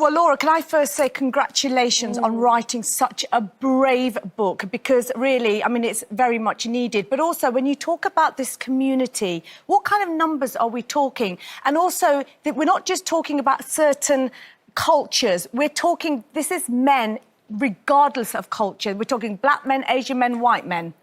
Well, Laura, can I first say congratulations on writing such a brave book, because really, I mean, it's very much needed. But also, when you talk about this community, what kind of numbers are we talking? And also, that we're not just talking about certain cultures. We're talking, this is men, regardless of culture. We're talking black men, Asian men, white men.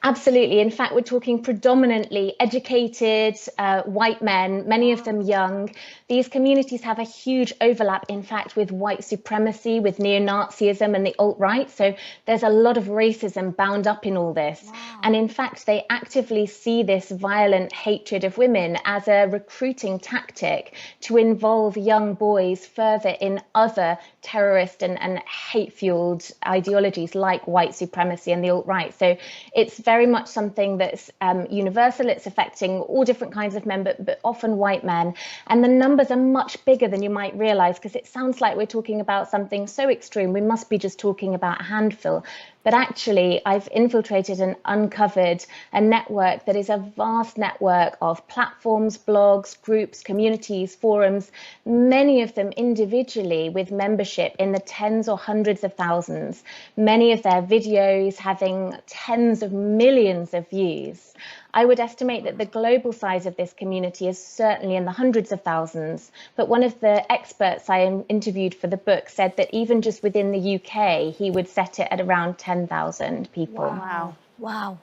Absolutely. In fact, we're talking predominantly educated white men, many of them young. These communities have a huge overlap, in fact, with white supremacy, with neo-Nazism and the alt-right. So there's a lot of racism bound up in all this. Wow. And in fact, they actively see this violent hatred of women as a recruiting tactic to involve young boys further in other terrorist and hate-fueled ideologies like white supremacy and the alt-right. So it's very much something that's universal. It's affecting all different kinds of men, but often white men. And the numbers are much bigger than you might realize, because it sounds like we're talking about something so extreme. We must be just talking about a handful. But actually, I've infiltrated and uncovered a network that is a vast network of platforms, blogs, groups, communities, forums, many of them individually with membership in the tens or hundreds of thousands, many of their videos having tens of millions of views. I would estimate that the global size of this community is certainly in the hundreds of thousands. But one of the experts I interviewed for the book said that even just within the UK, he would set it at around 10,000 people. Wow. Wow.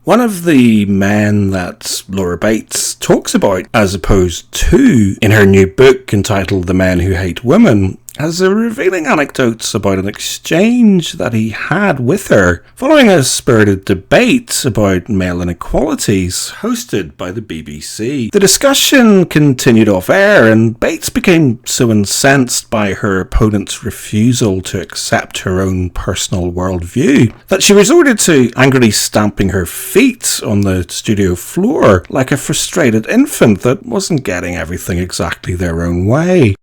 One of the men that Laura Bates talks about, as opposed to in her new book entitled The Men Who Hate Women, has a revealing anecdote about an exchange that he had with her following a spirited debate about male inequalities hosted by the BBC. The discussion continued off air, and Bates became so incensed by her opponent's refusal to accept her own personal worldview that she resorted to angrily stamping her feet on the studio floor like a frustrated infant that wasn't getting everything exactly their own way.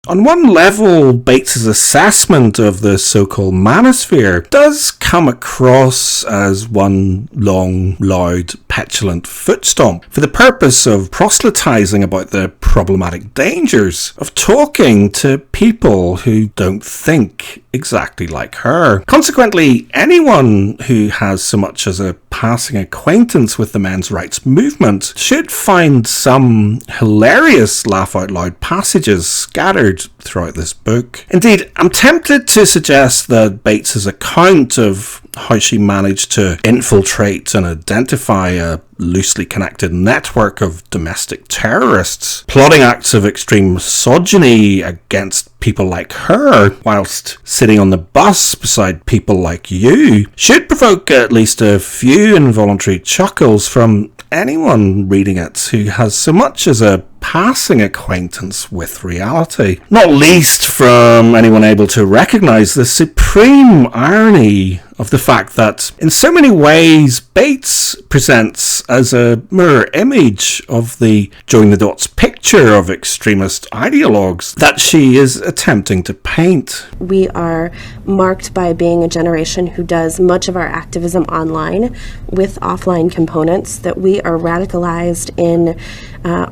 On one level, Bates's assessment of the so-called manosphere does come across as one long, loud, petulant footstomp for the purpose of proselytizing about the problematic dangers of talking to people who don't think exactly like her. Consequently, anyone who has so much as a passing acquaintance with the men's rights movement should find some hilarious laugh-out-loud passages scattered throughout this book. Indeed, I'm tempted to suggest that Bates's account of how she managed to infiltrate and identify a loosely connected network of domestic terrorists, plotting acts of extreme misogyny against people like her, whilst sitting on the bus beside people like you, should provoke at least a few involuntary chuckles from anyone reading it who has so much as a passing acquaintance with reality. Not least from anyone able to recognise the supreme irony of the fact that in so many ways Bates presents as a mirror image of the join the dots picture of extremist ideologues that she is attempting to paint. We are marked by being a generation who does much of our activism online with offline components, that we are radicalized in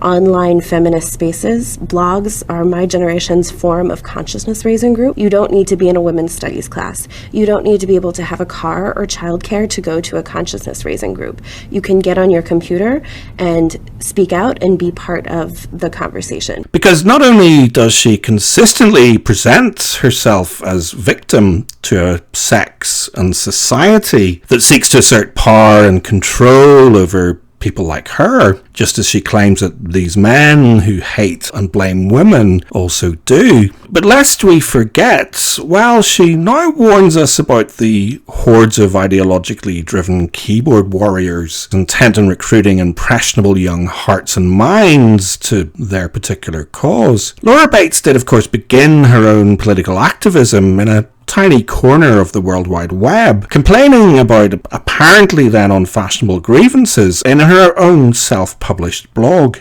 online feminist spaces. Blogs are my generation's form of consciousness raising group. You don't need to be in a women's studies class. You don't need to be able to have a car or childcare to go to a consciousness raising group. You can get on your computer and speak out and be part of the conversation. Because not only does she consistently present herself as victim to a sex and society that seeks to assert power and control over people like her, just as she claims that these men who hate and blame women also do. But lest we forget, while she now warns us about the hordes of ideologically driven keyboard warriors intent on recruiting impressionable young hearts and minds to their particular cause, Laura Bates did of course begin her own political activism in a tiny corner of the World Wide Web, complaining about apparently then unfashionable grievances in her own self-published blog.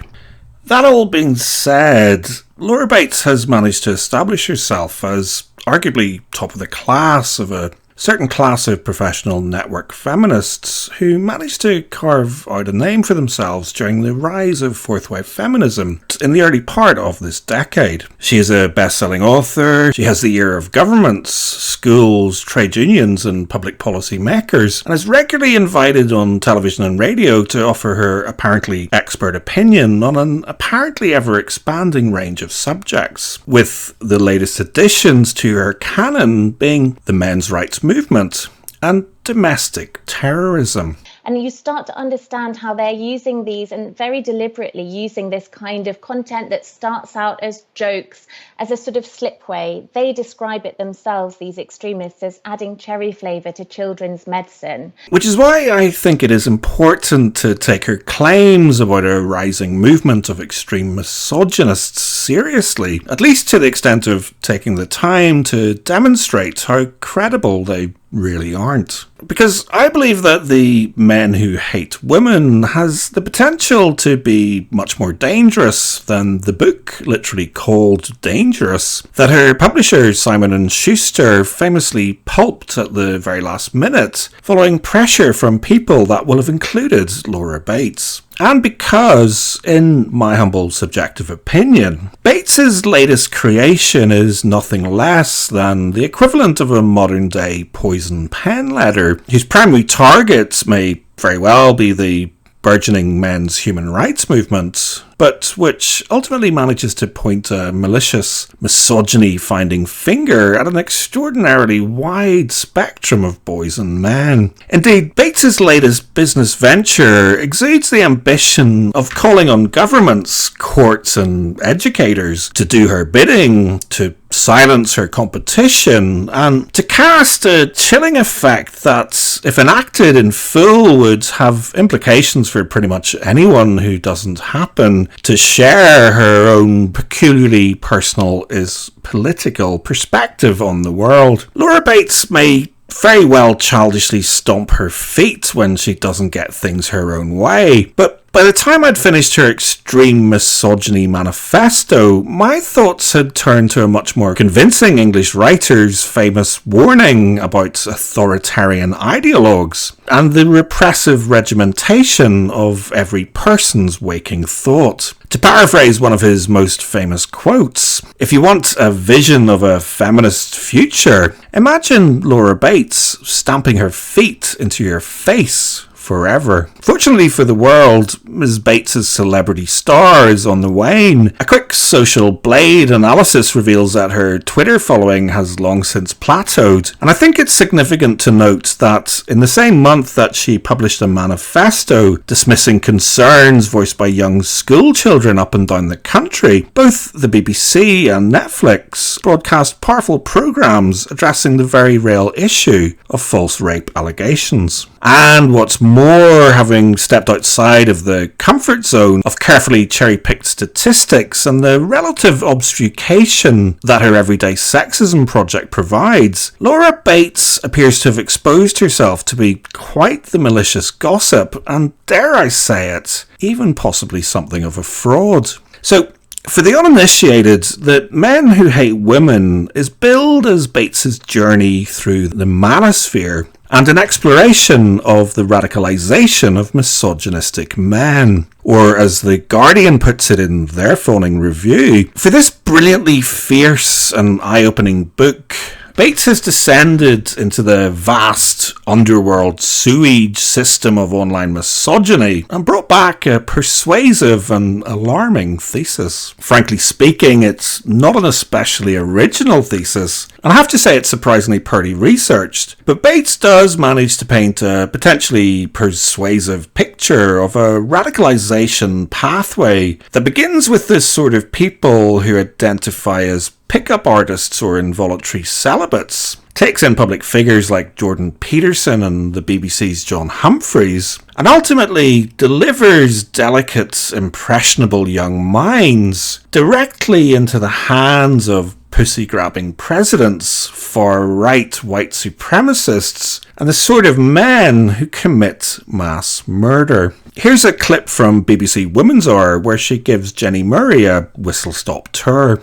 That all being said, Laura Bates has managed to establish herself as arguably top of the class of a certain class of professional network feminists who managed to carve out a name for themselves during the rise of fourth wave feminism in the early part of this decade. She is a best-selling author, she has the ear of governments, schools, trade unions and public policy makers, and is regularly invited on television and radio to offer her apparently expert opinion on an apparently ever-expanding range of subjects, with the latest additions to her canon being the men's rights movement and domestic terrorism. And you start to understand how they're using these, and very deliberately using this kind of content that starts out as jokes, as a sort of slipway. They describe it themselves, these extremists, as adding cherry flavour to children's medicine. Which is why I think it is important to take her claims about a rising movement of extreme misogynists seriously, at least to the extent of taking the time to demonstrate how credible they really aren't. Because I believe that the Men Who Hate Women has the potential to be much more dangerous than the book literally called Dangerous, that her publisher Simon & Schuster famously pulped at the very last minute, following pressure from people that will have included Laura Bates. And because, in my humble subjective opinion, Bates's latest creation is nothing less than the equivalent of a modern-day poison pen letter, whose primary targets may very well be the burgeoning men's human rights movement, but which ultimately manages to point a malicious, misogyny-finding finger at an extraordinarily wide spectrum of boys and men. Indeed, Bates's latest business venture exudes the ambition of calling on governments, courts and educators to do her bidding, to silence her competition, and to cast a chilling effect that, if enacted in full, would have implications for pretty much anyone who doesn't happen to share her own peculiarly personal is political perspective on the world. Laura Bates may very well childishly stomp her feet when she doesn't get things her own way, but by the time I'd finished her extreme misogyny manifesto, my thoughts had turned to a much more convincing English writer's famous warning about authoritarian ideologues and the repressive regimentation of every person's waking thought. To paraphrase one of his most famous quotes, if you want a vision of a feminist future, imagine Laura Bates stamping her feet into your face forever. Fortunately for the world, Ms. Bates's celebrity star is on the wane. A quick social blade analysis reveals that her Twitter following has long since plateaued, and I think it's significant to note that in the same month that she published a manifesto dismissing concerns voiced by young school children up and down the country, both the BBC and Netflix broadcast powerful programmes addressing the very real issue of false rape allegations. And what's more, having stepped outside of the comfort zone of carefully cherry-picked statistics and the relative obfuscation that her Everyday Sexism Project provides, Laura Bates appears to have exposed herself to be quite the malicious gossip and, dare I say it, even possibly something of a fraud. So, for the uninitiated, the Men Who Hate Women is billed as Bates's journey through the manosphere and an exploration of the radicalisation of misogynistic men. Or, as The Guardian puts it in their fawning review, for this brilliantly fierce and eye-opening book, Bates has descended into the vast underworld sewage system of online misogyny and brought back a persuasive and alarming thesis. Frankly speaking, it's not an especially original thesis, and I have to say it's surprisingly poorly researched, but Bates does manage to paint a potentially persuasive picture of a radicalisation pathway that begins with this sort of people who identify as pickup artists or involuntary celibates, takes in public figures like Jordan Peterson and the BBC's John Humphreys, and ultimately delivers delicate, impressionable young minds directly into the hands of pussy-grabbing presidents, far-right white supremacists, and the sort of men who commit mass murder. Here's a clip from BBC Women's Hour where she gives Jenny Murray a whistle-stop tour.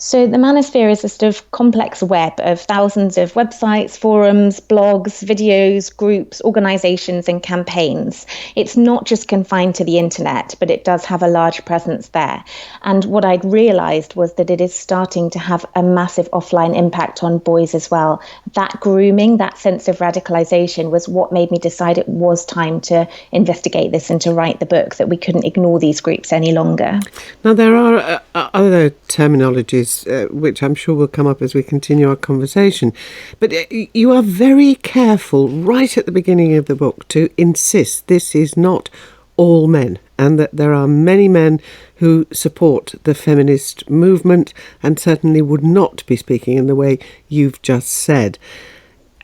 So the manosphere is a sort of complex web of thousands of websites, forums, blogs, videos, groups, organizations and campaigns. It's not just confined to the internet, but it does have a large presence there. And what I'd realized was that it is starting to have a massive offline impact on boys as well. That grooming, that sense of radicalization was what made me decide it was time to investigate this and to write the book, that we couldn't ignore these groups any longer. Now, there are other terminologies which I'm sure will come up as we continue our conversation. But you are very careful right at the beginning of the book to insist this is not all men, and that there are many men who support the feminist movement and certainly would not be speaking in the way you've just said.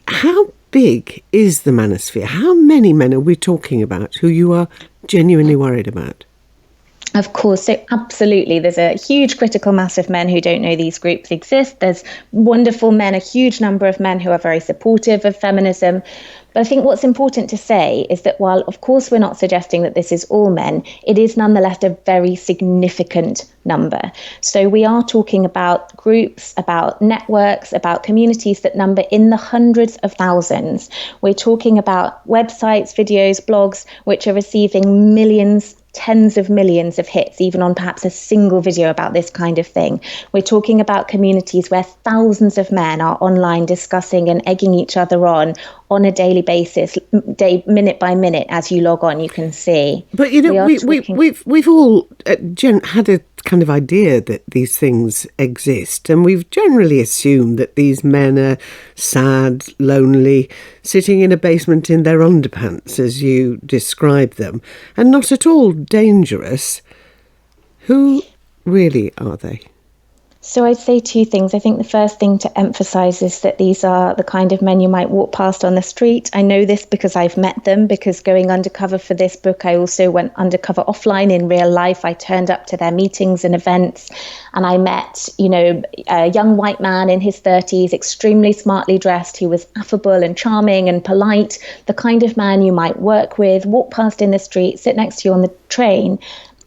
How big is the manosphere? How many men are we talking about who you are genuinely worried about? Of course, so absolutely. There's a huge critical mass of men who don't know these groups exist. There's wonderful men, a huge number of men who are very supportive of feminism. But I think what's important to say is that while, of course, we're not suggesting that this is all men, it is nonetheless a very significant number. So we are talking about groups, about networks, about communities that number in the hundreds of thousands. We're talking about websites, videos, blogs, which are receiving millions, tens of millions of hits, even on perhaps a single video about this kind of thing. We're talking about communities where thousands of men are online discussing and egging each other on a daily basis, minute by minute. As you log on, you can see. But you know, we've all had a kind of idea that these things exist, and we've generally assumed that these men are sad, lonely, sitting in a basement in their underpants, as you describe them, and not at all dangerous. Who really are they? So I'd say two things. I think the first thing to emphasize is that these are the kind of men you might walk past on the street. I know this because I've met them, because going undercover for this book, I also went undercover offline in real life. I turned up to their meetings and events, and I met, a young white man in his 30s, extremely smartly dressed, who was affable and charming and polite, the kind of man you might work with, walk past in the street, sit next to you on the train.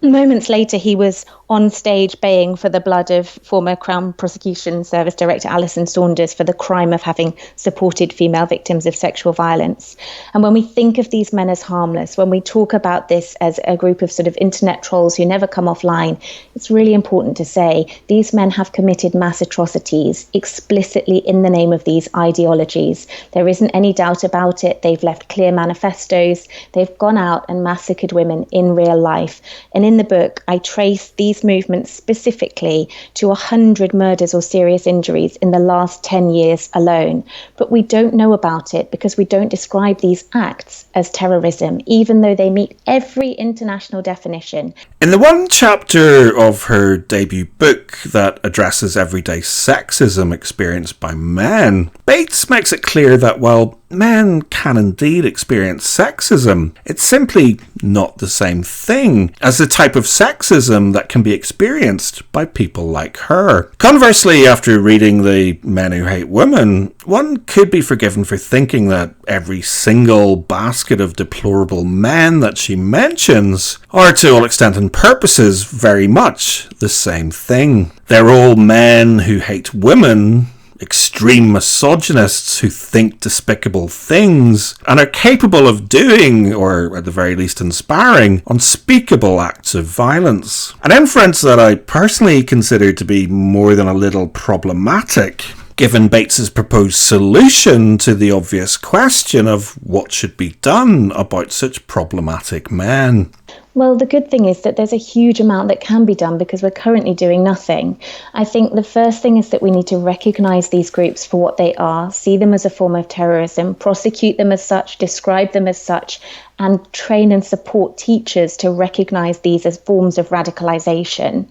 Moments later, he was on stage baying for the blood of former Crown Prosecution Service Director Alison Saunders for the crime of having supported female victims of sexual violence. And when we think of these men as harmless, when we talk about this as a group of sort of internet trolls who never come offline, it's really important to say these men have committed mass atrocities explicitly in the name of these ideologies. There isn't any doubt about it. They've left clear manifestos. They've gone out and massacred women in real life. And in the book, I trace these movements specifically to 100 murders or serious injuries in the last 10 years alone. But we don't know about it because we don't describe these acts as terrorism, even though they meet every international definition. In the one chapter of her debut book that addresses everyday sexism experienced by men, Bates makes it clear that while men can indeed experience sexism, it's simply not the same thing as the type of sexism that can be experienced by people like her. Conversely, after reading The Men Who Hate Women, one could be forgiven for thinking that every single basket of deplorable men that she mentions are, to all extent and purposes, very much the same thing. They're all men who hate women, extreme misogynists who think despicable things and are capable of doing, or at the very least inspiring, unspeakable acts of violence. An inference that I personally consider to be more than a little problematic, given Bates's proposed solution to the obvious question of what should be done about such problematic men. Well, the good thing is that there's a huge amount that can be done because we're currently doing nothing. I think the first thing is that we need to recognise these groups for what they are, see them as a form of terrorism, prosecute them as such, describe them as such, and train and support teachers to recognise these as forms of radicalisation.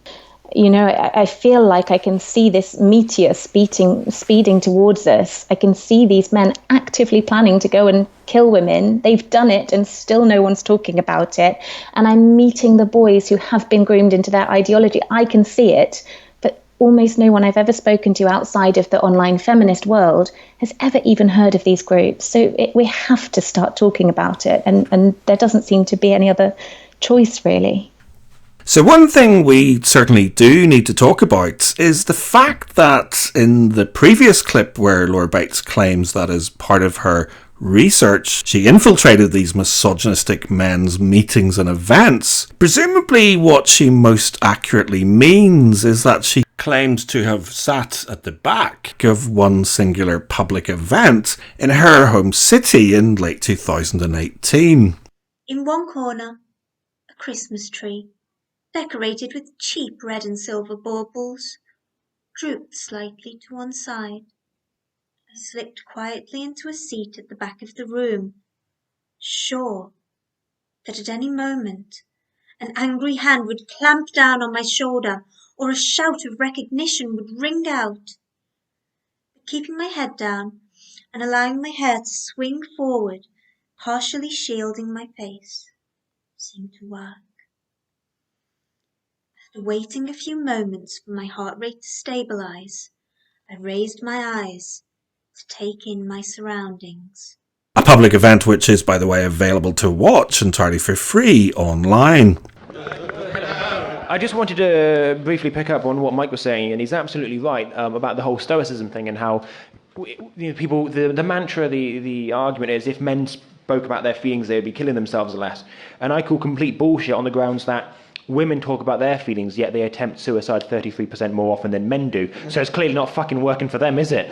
I feel like I can see this meteor speeding towards us. I can see these men actively planning to go and kill women. They've done it and still no one's talking about it. And I'm meeting the boys who have been groomed into their ideology. I can see it, but almost no one I've ever spoken to outside of the online feminist world has ever even heard of these groups. So we have to start talking about it. And there doesn't seem to be any other choice, really. So one thing we certainly do need to talk about is the fact that in the previous clip where Laura Bates claims that as part of her research she infiltrated these misogynistic men's meetings and events, presumably what she most accurately means is that she claims to have sat at the back of one singular public event in her home city in late 2018. In one corner, a Christmas tree, decorated with cheap red and silver baubles, drooped slightly to one side. I slipped quietly into a seat at the back of the room, sure that at any moment an angry hand would clamp down on my shoulder or a shout of recognition would ring out. But keeping my head down and allowing my hair to swing forward, partially shielding my face, seemed to work. After waiting a few moments for my heart rate to stabilize, I raised my eyes to take in my surroundings. A public event which is, by the way, available to watch entirely for free online. I just wanted to briefly pick up on what Mike was saying, and he's absolutely right about the whole stoicism thing and how people, the mantra, the argument is if men spoke about their feelings, they would be killing themselves less. And I call complete bullshit on the grounds that women talk about their feelings, yet they attempt suicide 33% more often than men do. So it's clearly not fucking working for them, is it?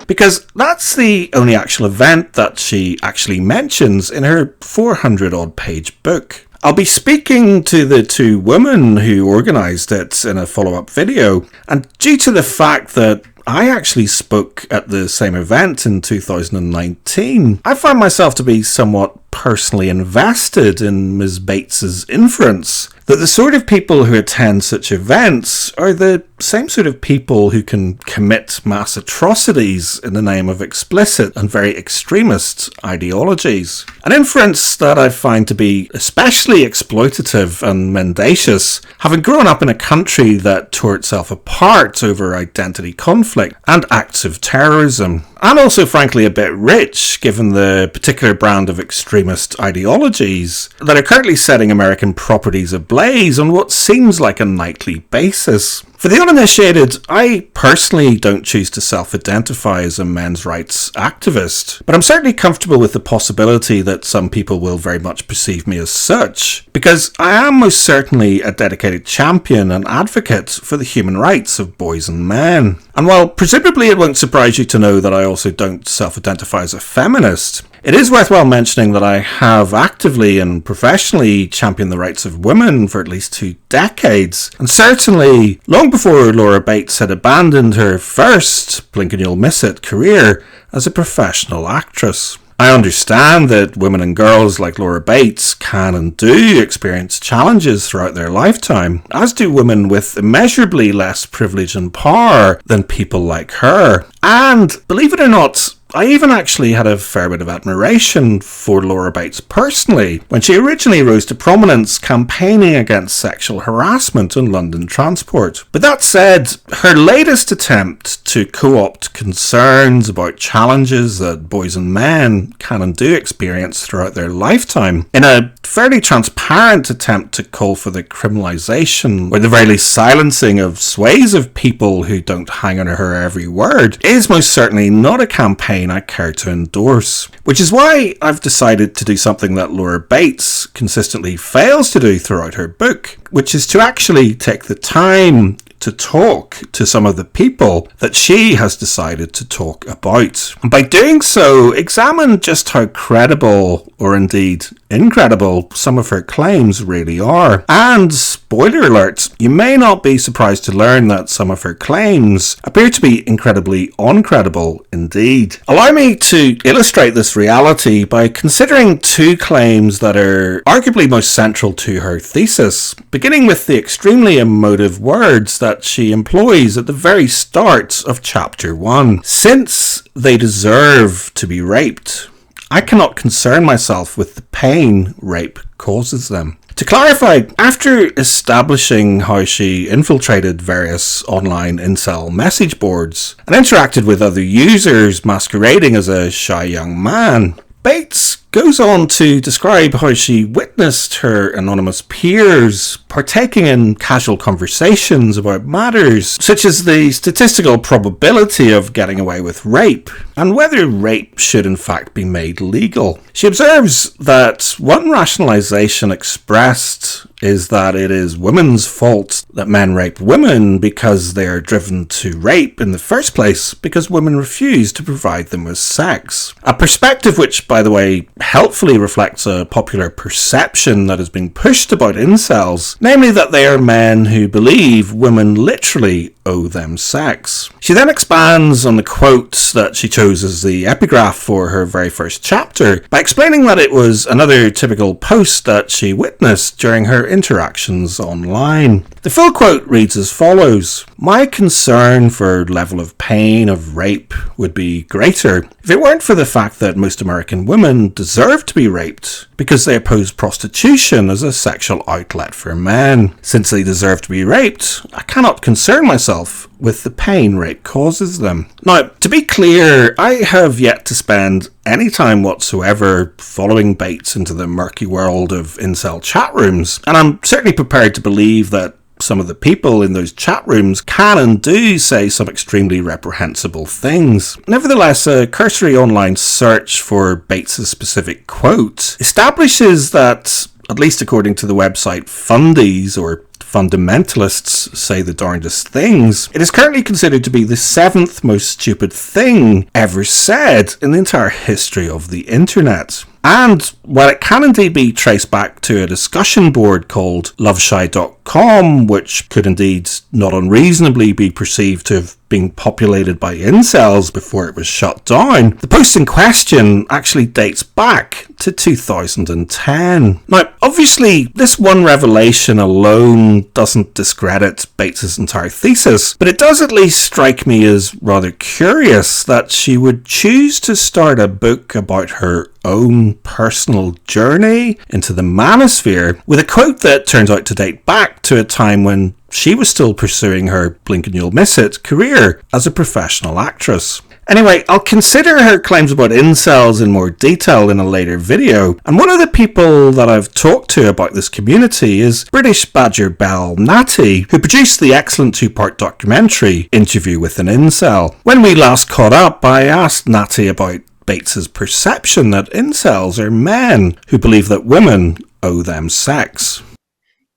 Because that's the only actual event that she actually mentions in her 400-odd page book. I'll be speaking to the two women who organised it in a follow-up video, and due to the fact that I actually spoke at the same event in 2019, I find myself to be somewhat personally invested in Ms. Bates's inference that the sort of people who attend such events are the same sort of people who can commit mass atrocities in the name of explicit and very extremist ideologies. An inference that I find to be especially exploitative and mendacious, having grown up in a country that tore itself apart over identity conflict and acts of terrorism. And also, frankly, a bit rich, given the particular brand of extremist ideologies that are currently setting American properties ablaze on what seems like a nightly basis. For the uninitiated, I personally don't choose to self-identify as a men's rights activist, but I'm certainly comfortable with the possibility that some people will very much perceive me as such, because I am most certainly a dedicated champion and advocate for the human rights of boys and men. And while presumably it won't surprise you to know that I also don't self-identify as a feminist, it is worthwhile mentioning that I have actively and professionally championed the rights of women for at least 2 decades, and certainly long before Laura Bates had abandoned her first, blink and you'll miss it, career as a professional actress. I understand that women and girls like Laura Bates can and do experience challenges throughout their lifetime, as do women with immeasurably less privilege and power than people like her. And believe it or not, I even actually had a fair bit of admiration for Laura Bates personally when she originally rose to prominence campaigning against sexual harassment on London transport. But that said, her latest attempt to co-opt concerns about challenges that boys and men can and do experience throughout their lifetime in a fairly transparent attempt to call for the criminalisation or the very least silencing of swathes of people who don't hang on her every word is most certainly not a campaign I care to endorse. Which is why I've decided to do something that Laura Bates consistently fails to do throughout her book, which is to actually take the time to talk to some of the people that she has decided to talk about. And by doing so, examine just how credible, or indeed incredible, some of her claims really are. And, spoiler alert, you may not be surprised to learn that some of her claims appear to be incredibly uncredible indeed. Allow me to illustrate this reality by considering 2 claims that are arguably most central to her thesis, beginning with the extremely emotive words that she employs at the very start of chapter 1. Since they deserve to be raped, I cannot concern myself with the pain rape causes them. To clarify, after establishing how she infiltrated various online incel message boards and interacted with other users masquerading as a shy young man, Bates goes on to describe how she witnessed her anonymous peers partaking in casual conversations about matters such as the statistical probability of getting away with rape and whether rape should in fact be made legal. She observes that one rationalization expressed is that it is women's fault that men rape women because they are driven to rape in the first place because women refuse to provide them with sex. A perspective which, by the way, helpfully reflects a popular perception that has been pushed about incels, namely that they are men who believe women literally owe them sex. She then expands on the quote that she chose as the epigraph for her very first chapter by explaining that it was another typical post that she witnessed during her interactions online. The full quote reads as follows: "My concern for level of pain of rape would be greater if it weren't for the fact that most American women deserve to be raped because they oppose prostitution as a sexual outlet for men. Since they deserve to be raped, I cannot concern myself with the pain rape causes them." Now, to be clear, I have yet to spend any time whatsoever following Bates into the murky world of incel chat rooms, and I'm certainly prepared to believe that some of the people in those chat rooms can and do say some extremely reprehensible things. Nevertheless, a cursory online search for Bates's specific quote establishes that, at least according to the website Fundies, or fundamentalists say the darndest things, it is currently considered to be the 7th most stupid thing ever said in the entire history of the internet. And while it can indeed be traced back to a discussion board called loveshy.com, which could indeed not unreasonably be perceived to have been populated by incels before it was shut down, the post in question actually dates back to 2010. Now, obviously, this one revelation alone doesn't discredit Bates's entire thesis, but it does at least strike me as rather curious that she would choose to start a book about her own personal journey into the manosphere with a quote that turns out to date back to a time when she was still pursuing her blink and you'll miss it career as a professional actress. Anyway, I'll consider her claims about incels in more detail in a later video, and one of the people that I've talked to about this community is British Badger Belle Natty, who produced the excellent 2-part documentary Interview with an Incel. When we last caught up, I asked Natty about Bates's perception that incels are men who believe that women owe them sex.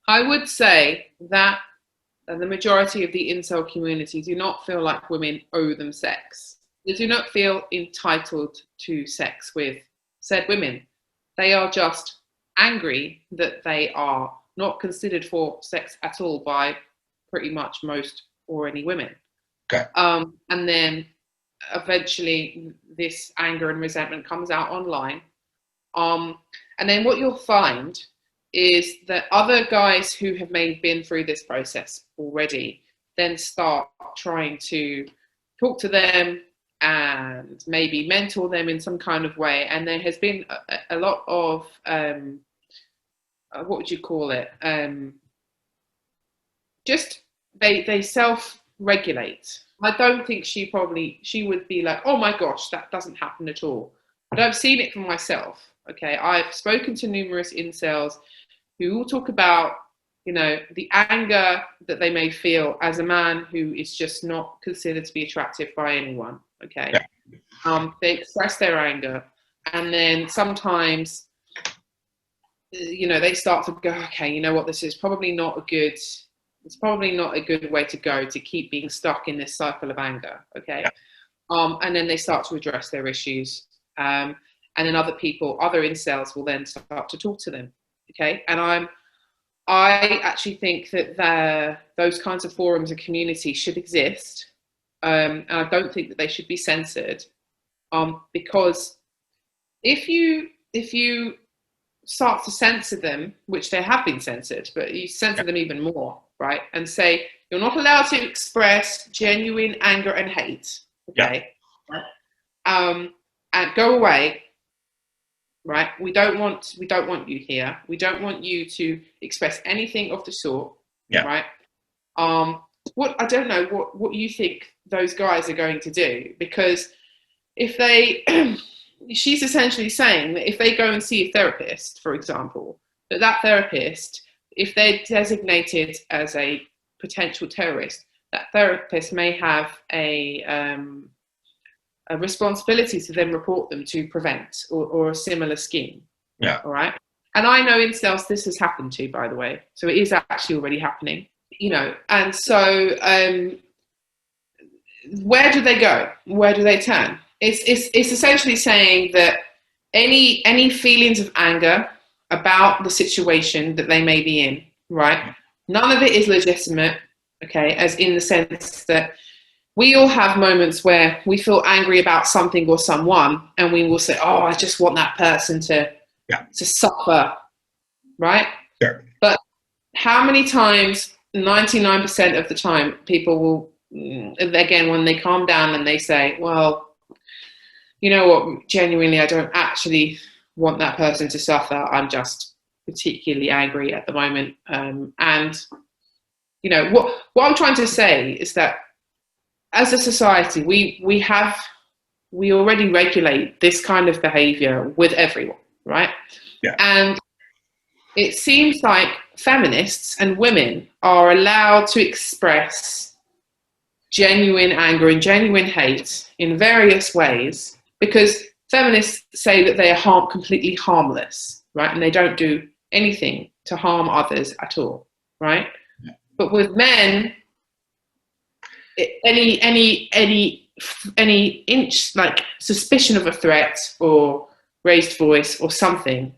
I would say that the majority of the incel community do not feel like women owe them sex. They do not feel entitled to sex with said women. They are just angry that they are not considered for sex at all by pretty much most or any women. Okay. And then eventually this anger and resentment comes out online. And then what you'll find is that other guys who have been through this process already then start trying to talk to them and maybe mentor them in some kind of way. And there has been a lot of, what would you call it? Just they self-regulate. I don't think she would be like, oh my gosh, that doesn't happen at all. But I've seen it for myself. Okay, I've spoken to numerous incels who all talk about, you know, the anger that they may feel as a man who is just not considered to be attractive by anyone. Okay, yeah. They express their anger, and then sometimes, you know, they start to go, okay, you know what, this is probably not a good. It's probably not a good way to go to keep being stuck in this cycle of anger. Okay, yeah. And then they start to address their issues. And then other incels will then start to talk to them. Okay, and I actually think that those kinds of forums and communities should exist, and I don't think that they should be censored, because if you start to censor them, which they have been censored, but you censor them even more, right? And say you're not allowed to express genuine anger and hate. Okay, yeah. And go away. Right, we don't want you here. We don't want you to express anything of the sort. Yeah. Right. I don't know what you think those guys are going to do, because if they she's essentially saying that if they go and see a therapist, for example, that therapist, if they're designated as a potential terrorist, that therapist may have a responsibility to then report them to Prevent or a similar scheme. Yeah. All right. And I know incels this has happened to, by the way. So it is actually already happening, you know. And so where do they go? Where do they turn? It's essentially saying that any feelings of anger about the situation that they may be in, right? None of it is legitimate, okay, as in the sense that we all have moments where we feel angry about something or someone, and we will say, oh, I just want that person to suffer, right? Sure. But how many times, 99% of the time, people will, again, when they calm down and they say, well, you know what, genuinely, I don't actually want that person to suffer. I'm just particularly angry at the moment. And, you know, what I'm trying to say is that as a society, we already regulate this kind of behavior with everyone, right? Yeah. And it seems like feminists and women are allowed to express genuine anger and genuine hate in various ways because feminists say that they are completely harmless, right? And they don't do anything to harm others at all, right? Yeah. But with men, any inch, like suspicion of a threat or raised voice or something.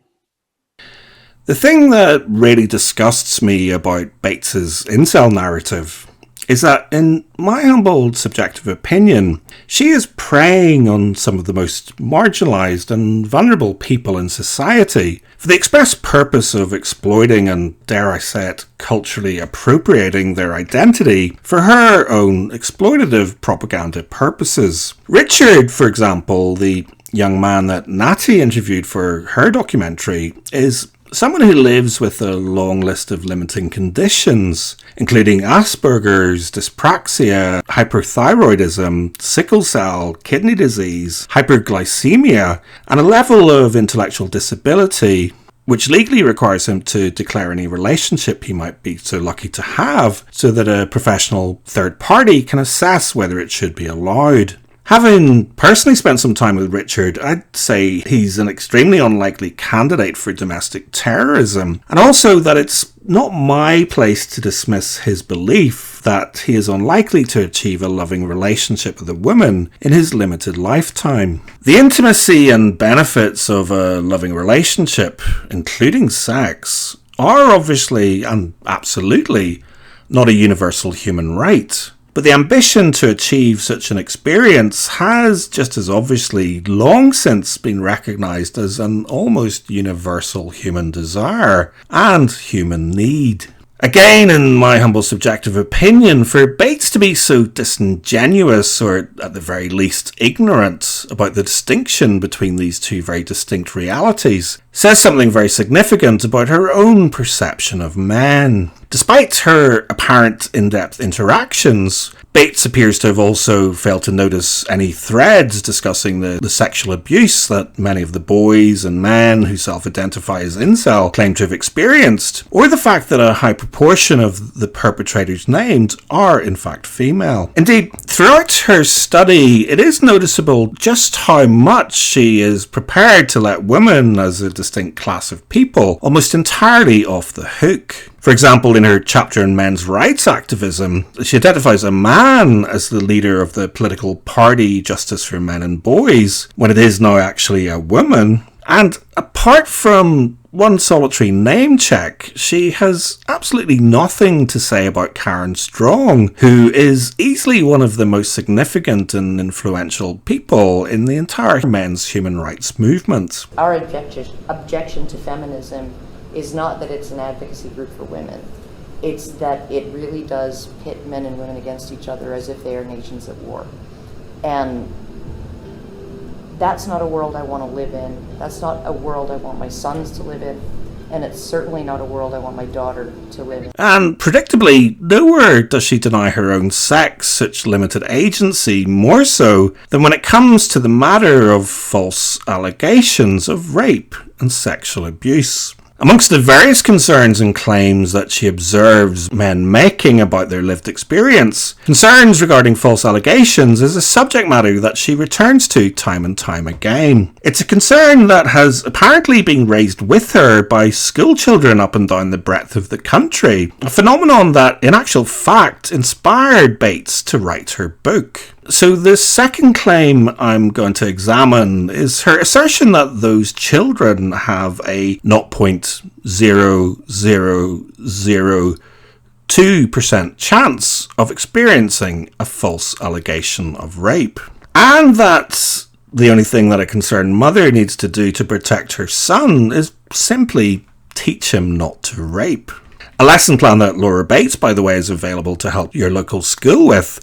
The thing that really disgusts me about Bates's incel narrative is that, in my humble subjective opinion, she is preying on some of the most marginalised and vulnerable people in society for the express purpose of exploiting and, dare I say it, culturally appropriating their identity for her own exploitative propaganda purposes. Richard, for example, the young man that Natty interviewed for her documentary, is someone who lives with a long list of limiting conditions, including Asperger's, dyspraxia, hyperthyroidism, sickle cell, kidney disease, hyperglycemia, and a level of intellectual disability which legally requires him to declare any relationship he might be so lucky to have so that a professional third party can assess whether it should be allowed. Having personally spent some time with Richard, I'd say he's an extremely unlikely candidate for domestic terrorism, and also that it's not my place to dismiss his belief that he is unlikely to achieve a loving relationship with a woman in his limited lifetime. The intimacy and benefits of a loving relationship, including sex, are obviously and absolutely not a universal human right. But the ambition to achieve such an experience has just as obviously long since been recognised as an almost universal human desire and human need. Again, in my humble subjective opinion, for Bates to be so disingenuous, or at the very least ignorant, about the distinction between these two very distinct realities, says something very significant about her own perception of men. Despite her apparent in-depth interactions, Bates appears to have also failed to notice any threads discussing the sexual abuse that many of the boys and men who self-identify as incel claim to have experienced, or the fact that a high proportion of the perpetrators named are in fact female. Indeed, throughout her study, it is noticeable just how much she is prepared to let women as a distinct class of people almost entirely off the hook. For example, in her chapter on men's rights activism, she identifies a man as the leader of the political party Justice for Men and Boys, when it is now actually a woman. And apart from one solitary name check, she has absolutely nothing to say about Karen Strong, who is easily one of the most significant and influential people in the entire men's human rights movement. Our objection to feminism is not that it's an advocacy group for women. It's that it really does pit men and women against each other as if they are nations at war. And that's not a world I want to live in. That's not a world I want my sons to live in. and it's certainly not a world I want my daughter to live in. And predictably, nowhere does she deny her own sex such limited agency, more so than when it comes to the matter of false allegations of rape and sexual abuse. Amongst the various concerns and claims that she observes men making about their lived experience, concerns regarding false allegations is a subject matter that she returns to time and time again. It's a concern that has apparently been raised with her by school children up and down the breadth of the country, a phenomenon that in actual fact inspired Bates to write her book. So the second claim I'm going to examine is her assertion that those children have a 0.0002% chance of experiencing a false allegation of rape. And that the only thing that a concerned mother needs to do to protect her son is simply teach him not to rape. A lesson plan that Laura Bates, by the way, is available to help your local school with,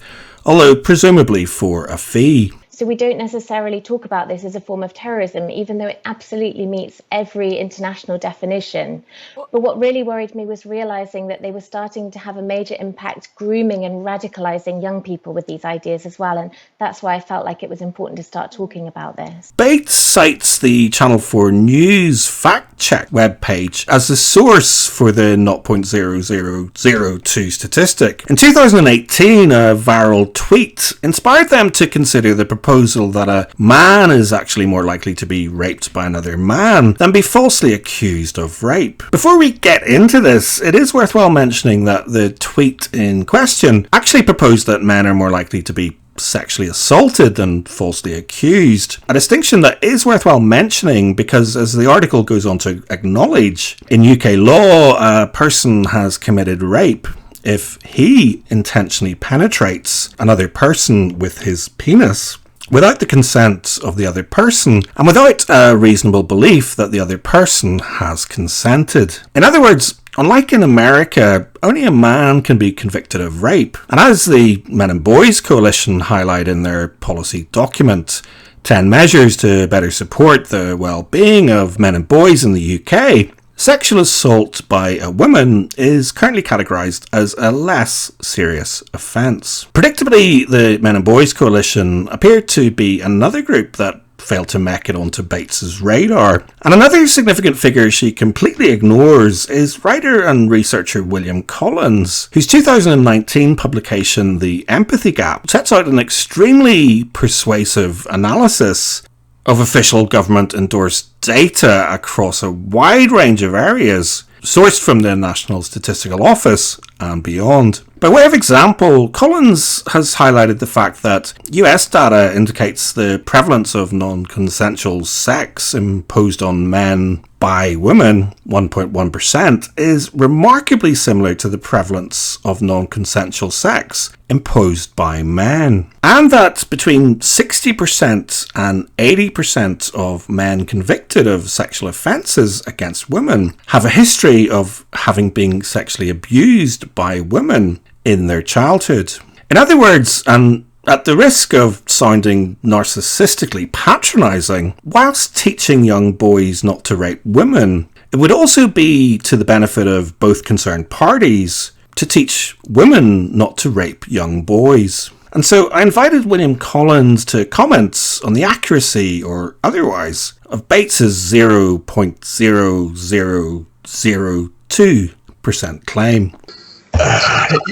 although presumably for a fee. So we don't necessarily talk about this as a form of terrorism, even though it absolutely meets every international definition. But what really worried me was realizing that they were starting to have a major impact grooming and radicalizing young people with these ideas as well. And that's why I felt like it was important to start talking about this. Bates cites the Channel 4 News fact check webpage as the source for the 0.0002 statistic. In 2018, a viral tweet inspired them to consider the proposal that a man is actually more likely to be raped by another man than be falsely accused of rape. Before we get into this, it is worthwhile mentioning that the tweet in question actually proposed that men are more likely to be sexually assaulted than falsely accused. A distinction that is worthwhile mentioning because, as the article goes on to acknowledge, in UK law, a person has committed rape if he intentionally penetrates another person with his penis without the consent of the other person and without a reasonable belief that the other person has consented. In other words, unlike in America, only a man can be convicted of rape. And as the Men and Boys Coalition highlight in their policy document, 10 measures to better support the well-being of men and boys in the UK, sexual assault by a woman is currently categorised as a less serious offence. Predictably, the Men and Boys Coalition appeared to be another group that failed to make it onto Bates's radar. And another significant figure she completely ignores is writer and researcher William Collins, whose 2019 publication The Empathy Gap sets out an extremely persuasive analysis of official government-endorsed data across a wide range of areas, sourced from the National Statistical Office and beyond. By way of example, Collins has highlighted the fact that US data indicates the prevalence of non-consensual sex imposed on men by women, 1.1%, is remarkably similar to the prevalence of non-consensual sex imposed by men. And that between 60% and 80% of men convicted of sexual offences against women have a history of having been sexually abused by women in their childhood. In other words, and at the risk of sounding narcissistically patronising, whilst teaching young boys not to rape women, it would also be to the benefit of both concerned parties to teach women not to rape young boys. And so I invited William Collins to comment on the accuracy, or otherwise, of Bates's 0.0002% claim.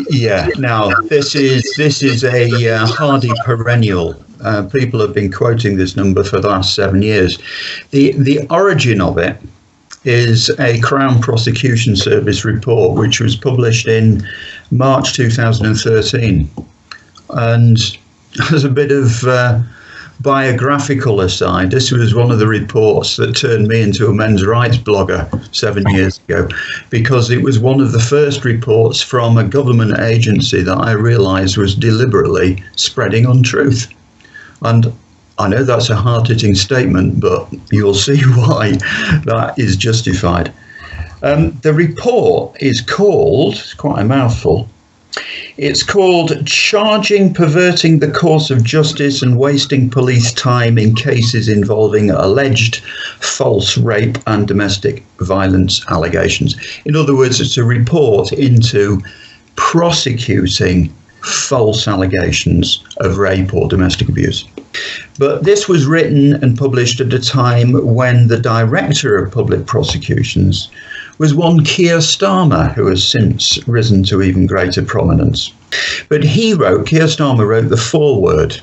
Yeah, now this is a hardy perennial. People have been quoting this number for the last 7 years. The origin of it is a Crown Prosecution Service report which was published in March 2013. And as a bit of biographical aside, this was one of the reports that turned me into a men's rights blogger 7 years ago, because it was one of the first reports from a government agency that I realised was deliberately spreading untruth. And I know that's a hard-hitting statement, but you'll see why that is justified. The report is called, it's quite a mouthful, It's called Charging Perverting the Course of Justice and Wasting Police Time in Cases Involving Alleged False Rape and Domestic Violence Allegations. In other words, it's a report into prosecuting false allegations of rape or domestic abuse. But this was written and published at a time when the Director of Public Prosecutions was one Keir Starmer, who has since risen to even greater prominence. But Keir Starmer wrote the foreword.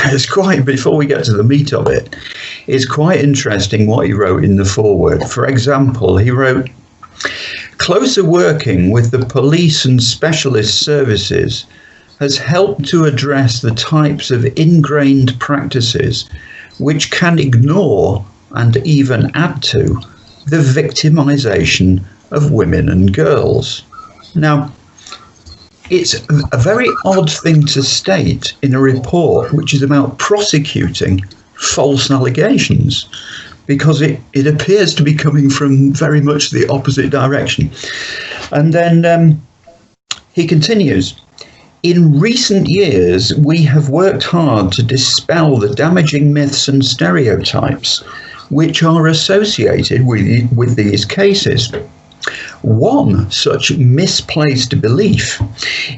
It's quite, before we get to the meat of it, it's quite interesting what he wrote in the foreword. For example, he wrote, "Closer working with the police and specialist services has helped to address the types of ingrained practices which can ignore and even add to the victimization of women and girls." Now, it's a very odd thing to state in a report which is about prosecuting false allegations, because it appears to be coming from very much the opposite direction. And then he continues, "In recent years, we have worked hard to dispel the damaging myths and stereotypes which are associated with these cases. One such misplaced belief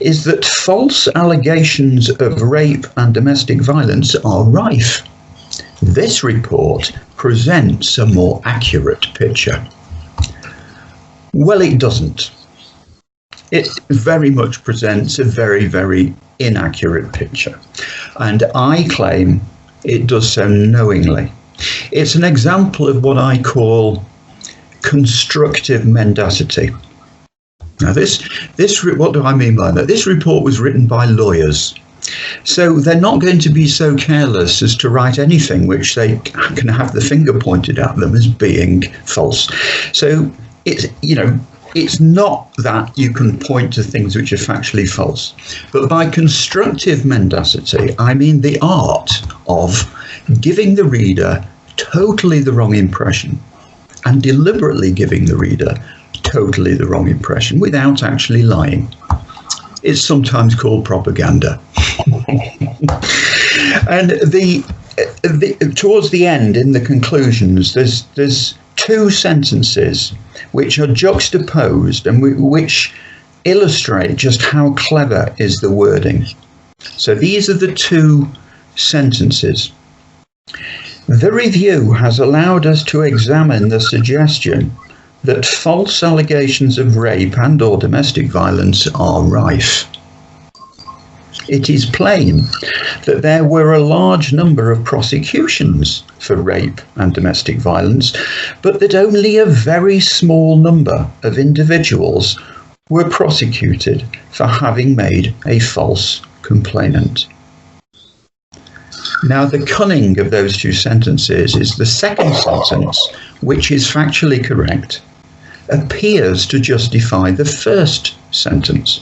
is that false allegations of rape and domestic violence are rife. This report presents a more accurate picture." Well, it doesn't. It very much presents a very, very inaccurate picture. And I claim it does so knowingly. It's an example of what I call constructive mendacity. Now, what do I mean by that? This report was written by lawyers. So they're not going to be so careless as to write anything which they can have the finger pointed at them as being false. So it's not that you can point to things which are factually false, but by constructive mendacity, I mean the art of giving the reader totally the wrong impression and deliberately giving the reader totally the wrong impression without actually lying. It's sometimes called propaganda. And towards the end, in the conclusions, there's two sentences which are juxtaposed and which illustrate just how clever is the wording. So these are the two sentences. "The review has allowed us to examine the suggestion that false allegations of rape and or domestic violence are rife. It is plain that there were a large number of prosecutions for rape and domestic violence, but that only a very small number of individuals were prosecuted for having made a false complaint." Now, the cunning of those two sentences is the second sentence, which is factually correct, appears to justify the first sentence.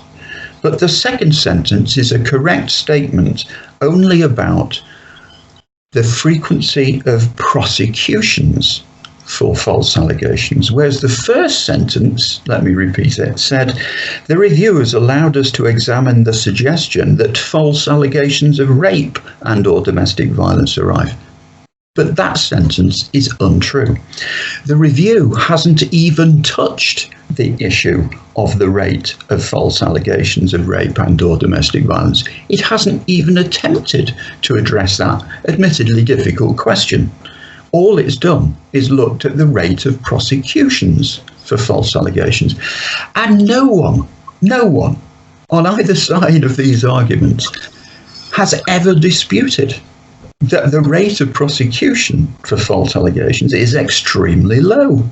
But the second sentence is a correct statement only about the frequency of prosecutions for false allegations, whereas the first sentence, let me repeat it, said, "The review has allowed us to examine the suggestion that false allegations of rape and or domestic violence are rife." But that sentence is untrue. The review hasn't even touched the issue of the rate of false allegations of rape and or domestic violence. It hasn't even attempted to address that admittedly difficult question. All it's done is looked at the rate of prosecutions for false allegations. And no one on either side of these arguments has ever disputed that the rate of prosecution for false allegations is extremely low.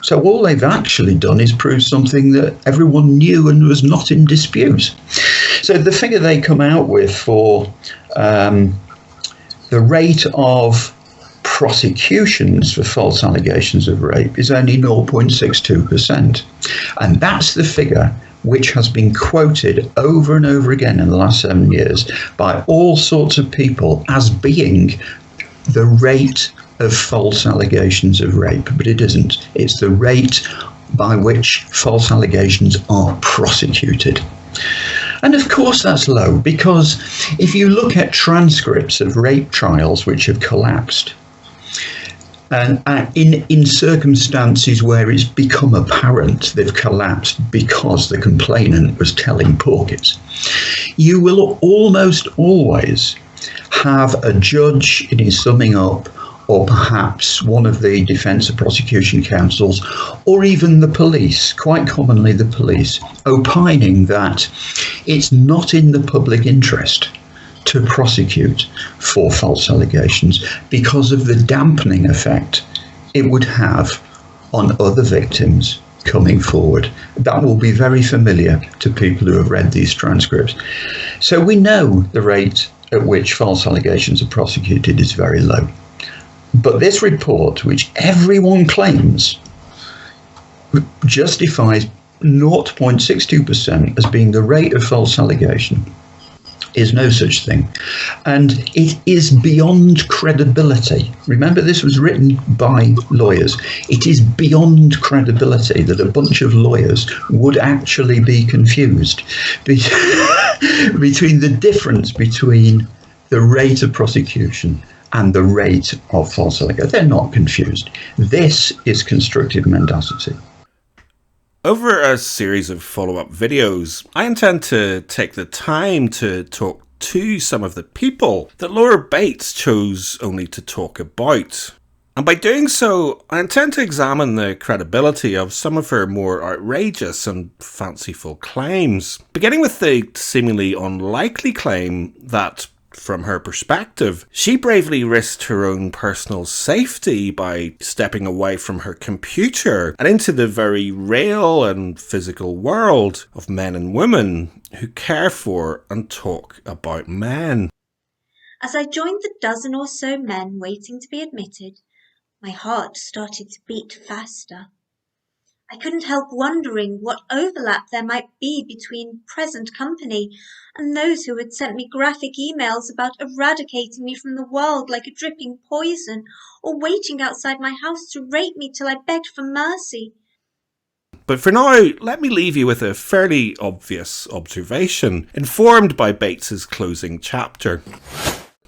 So all they've actually done is prove something that everyone knew and was not in dispute. So the figure they come out with for the rate of prosecutions for false allegations of rape is only 0.62%. And that's the figure which has been quoted over and over again in the last 7 years by all sorts of people as being the rate of false allegations of rape. But it isn't. It's the rate by which false allegations are prosecuted. And of course that's low, because if you look at transcripts of rape trials which have collapsed, and in circumstances where it's become apparent they've collapsed because the complainant was telling porkies, you will almost always have a judge in his summing up, or perhaps one of the defence and prosecution counsels, or even the police, quite commonly the police, opining that it's not in the public interest to prosecute for false allegations because of the dampening effect it would have on other victims coming forward. That will be very familiar to people who have read these transcripts. So we know the rate at which false allegations are prosecuted is very low. But this report, which everyone claims justifies 0.62% as being the rate of false allegation, is no such thing. And it is beyond credibility. Remember, this was written by lawyers. It is beyond credibility that a bunch of lawyers would actually be confused between the difference between the rate of prosecution and the rate of false allegations. They're not confused. This is constructive mendacity. Over a series of follow-up videos, I intend to take the time to talk to some of the people that Laura Bates chose only to talk about. And by doing so, I intend to examine the credibility of some of her more outrageous and fanciful claims, beginning with the seemingly unlikely claim that, from her perspective, she bravely risked her own personal safety by stepping away from her computer and into the very real and physical world of men and women who care for and talk about men. As I joined the dozen or so men waiting to be admitted, my heart started to beat faster. I couldn't help wondering what overlap there might be between present company and those who had sent me graphic emails about eradicating me from the world like a dripping poison, or waiting outside my house to rape me till I begged for mercy. But for now, let me leave you with a fairly obvious observation, informed by Bates's closing chapter.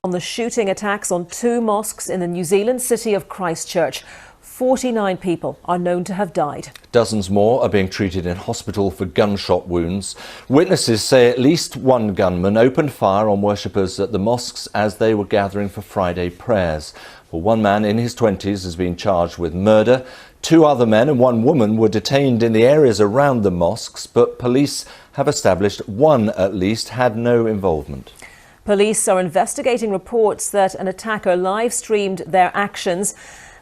On the shooting attacks on 2 mosques in the New Zealand city of Christchurch, 49 people are known to have died. Dozens more are being treated in hospital for gunshot wounds. Witnesses say at least one gunman opened fire on worshippers at the mosques as they were gathering for Friday prayers. Well, one man in his 20s has been charged with murder. 2 other men and 1 woman were detained in the areas around the mosques, but police have established one at least had no involvement. Police are investigating reports that an attacker live-streamed their actions.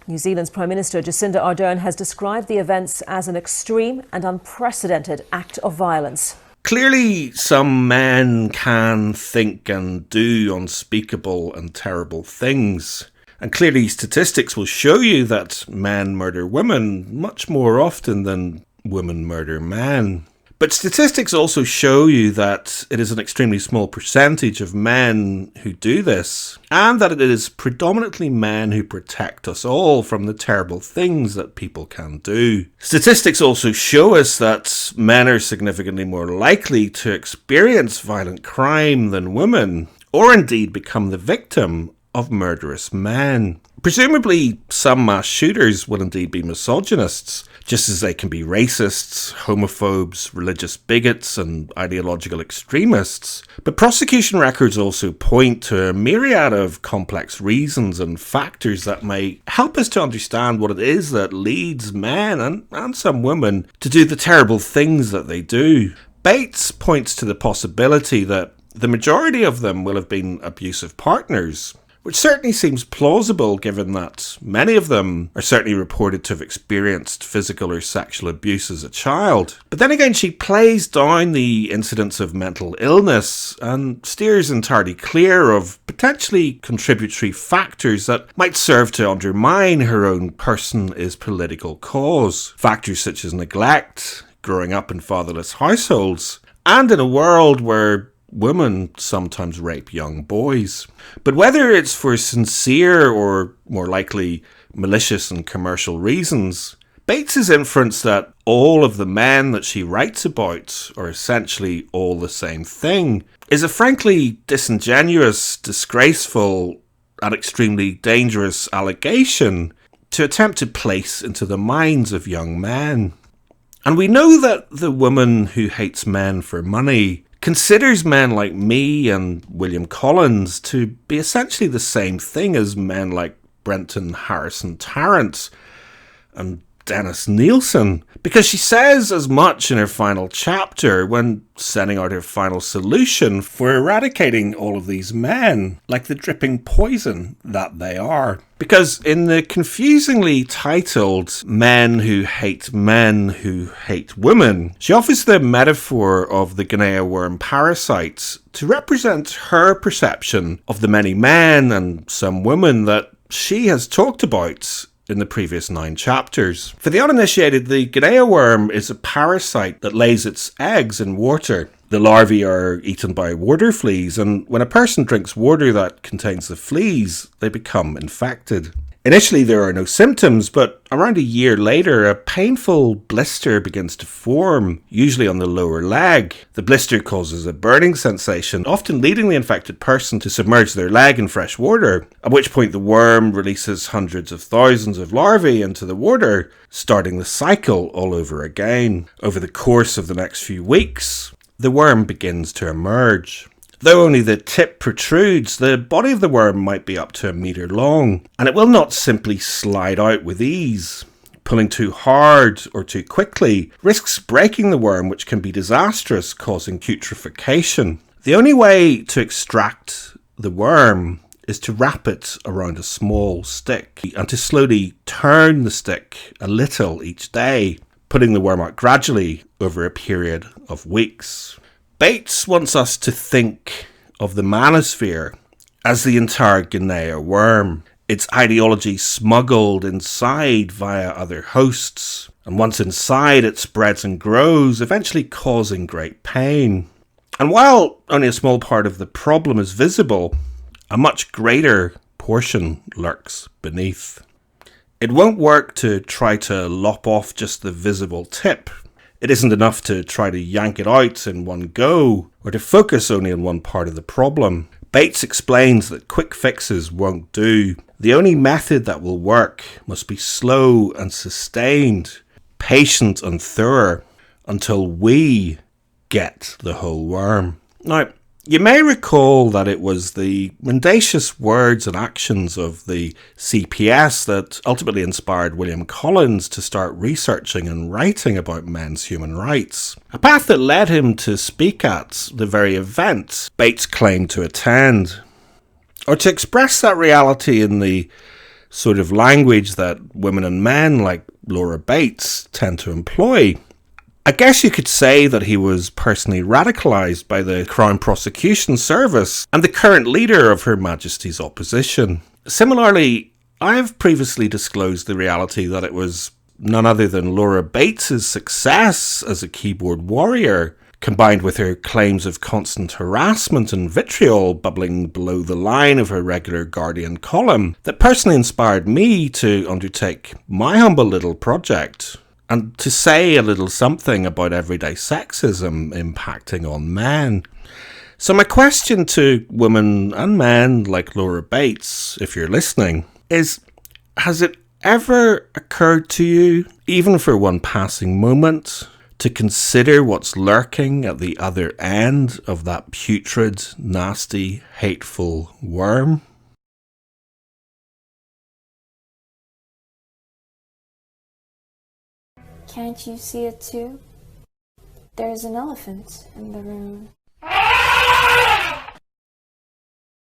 New Zealand's Prime Minister Jacinda Ardern has described the events as an extreme and unprecedented act of violence. Clearly, some men can think and do unspeakable and terrible things. And clearly, statistics will show you that men murder women much more often than women murder men. But statistics also show you that it is an extremely small percentage of men who do this, and that it is predominantly men who protect us all from the terrible things that people can do. Statistics also show us that men are significantly more likely to experience violent crime than women, or indeed become the victim of murderous men. Presumably, some mass shooters will indeed be misogynists, just as they can be racists, homophobes, religious bigots and ideological extremists. But prosecution records also point to a myriad of complex reasons and factors that may help us to understand what it is that leads men and some women to do the terrible things that they do. Bates points to the possibility that the majority of them will have been abusive partners, which certainly seems plausible given that many of them are certainly reported to have experienced physical or sexual abuse as a child. But then again, she plays down the incidence of mental illness and steers entirely clear of potentially contributory factors that might serve to undermine her own person is political cause. Factors such as neglect, growing up in fatherless households, and in a world where women sometimes rape young boys. But whether it's for sincere or more likely malicious and commercial reasons, Bates's inference that all of the men that she writes about are essentially all the same thing is a frankly disingenuous, disgraceful, and extremely dangerous allegation to attempt to place into the minds of young men. And we know that the woman who hates men for money considers men like me and William Collins to be essentially the same thing as men like Brenton Harrison Tarrant and Dennis Nielsen, because she says as much in her final chapter when setting out her final solution for eradicating all of these men, like the dripping poison that they are. Because in the confusingly titled Men Who Hate Women, she offers the metaphor of the Guinea worm parasite to represent her perception of the many men and some women that she has talked about in the previous 9 chapters. For the uninitiated, the Guinea worm is a parasite that lays its eggs in water. The larvae are eaten by water fleas, and when a person drinks water that contains the fleas, they become infected. Initially, there are no symptoms, but around a year later, a painful blister begins to form, usually on the lower leg. The blister causes a burning sensation, often leading the infected person to submerge their leg in fresh water, at which point the worm releases hundreds of thousands of larvae into the water, starting the cycle all over again. Over the course of the next few weeks, the worm begins to emerge. Though only the tip protrudes, the body of the worm might be up to 1 metre long, and it will not simply slide out with ease. Pulling too hard or too quickly risks breaking the worm, which can be disastrous, causing putrefaction. The only way to extract the worm is to wrap it around a small stick and to slowly turn the stick a little each day, putting the worm out gradually over a period of weeks. Bates wants us to think of the manosphere as the entire Guinea worm, its ideology smuggled inside via other hosts, and once inside it spreads and grows, eventually causing great pain. And while only a small part of the problem is visible, a much greater portion lurks beneath. It won't work to try to lop off just the visible tip. It isn't enough to try to yank it out in one go, or to focus only on one part of the problem. Bates explains that quick fixes won't do. The only method that will work must be slow and sustained, patient and thorough, until we get the whole worm. Now, you may recall that it was the mendacious words and actions of the CPS that ultimately inspired William Collins to start researching and writing about men's human rights, a path that led him to speak at the very event Bates claimed to attend. Or to express that reality in the sort of language that women and men like Laura Bates tend to employ. I guess you could say that he was personally radicalised by the Crown Prosecution Service and the current leader of Her Majesty's opposition. Similarly, I have previously disclosed the reality that it was none other than Laura Bates's success as a keyboard warrior, combined with her claims of constant harassment and vitriol bubbling below the line of her regular Guardian column, that personally inspired me to undertake my humble little project, and to say a little something about everyday sexism impacting on men. So my question to women and men like Laura Bates, if you're listening, is, has it ever occurred to you, even for one passing moment, to consider what's lurking at the other end of that putrid, nasty, hateful worm? Can't you see it too? There's an elephant in the room.